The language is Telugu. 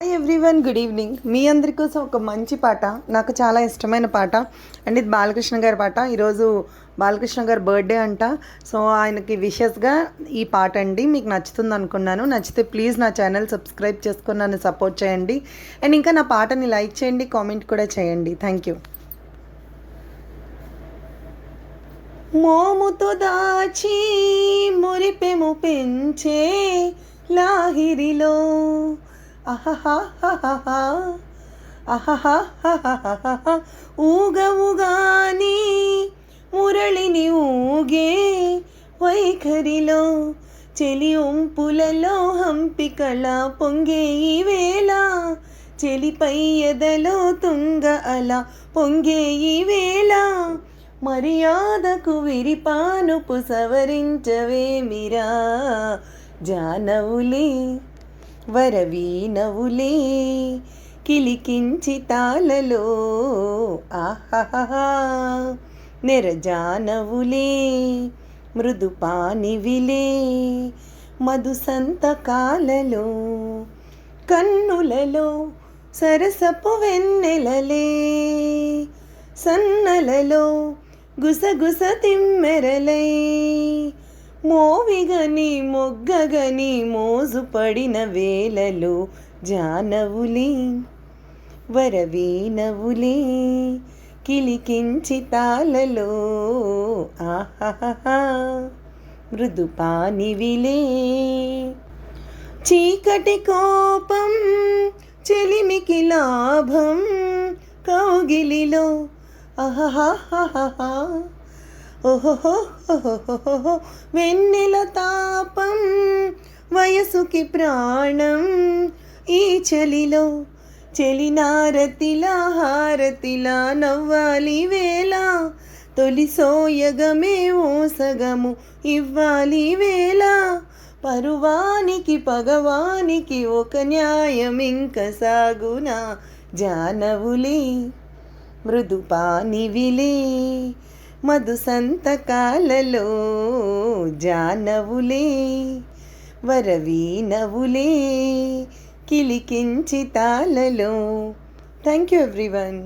Hi everyone, good evening. మీ అందరి కోసం ఒక మంచి పాట, నాకు చాలా ఇష్టమైన పాట అండ్ ఇది బాలకృష్ణ గారి పాట. ఈరోజు బాలకృష్ణ గారి బర్త్డే అంట. సో ఆయనకి విషెస్గా ఈ పాట అండి. మీకు నచ్చుతుంది అనుకున్నాను. నచ్చితే ప్లీజ్ నా ఛానల్ సబ్స్క్రైబ్ చేసుకొని నన్ను సపోర్ట్ చేయండి. అండ్ ఇంకా నా పాటని లైక్ చేయండి, కామెంట్ కూడా చేయండి. Thank you. మోముతో దాచి మురిపెము పెంచే లాహిరిలో ఊగవుగాని మురళిని ఊగే వైఖరిలో చెలి ఉంపులలో హంపికళ పొంగే ఈ వేళ చెలిపై ఎదలో తుంగ అల పొంగే ఈ వేళ మర్యాదకు విరిపానుపు సవరించవేమిరా జానవులే వరవీనవులే కిలికించి తాళలో ఆహా నెరజానవులే మృదుపానివిలే మధు సంతకాలలో కన్నులలో సరసపు వెన్నెలలే సన్నలలో గుసగుస తిమ్మెరలై మోవిగని మొగ్గగని మోజుపడిన వేళలో జానవులే వరవీనవులే కిలికించి తాళలో ఆహా మృదుపానివిలే చీకటి కోపం చెలిమికి లాభం కౌగిలిలో ఆహాహా ఓహోహోహోహోహో వెన్నెల తాపం వయసుకి ప్రాణం ఈ చలిలో చెలినారతిలా హారతిలా నవ్వాలి వేళ తొలి సోయగమే ఓ సగము ఇవ్వాలి వేళ పరువానికి పగవానికి ఒక న్యాయం ఇంక సాగునా జానవులే మృదుపానివిలే మధు సంతకాలలో జానవులే వరవీనవులే కిలికించి తాళలో. Thank you everyone.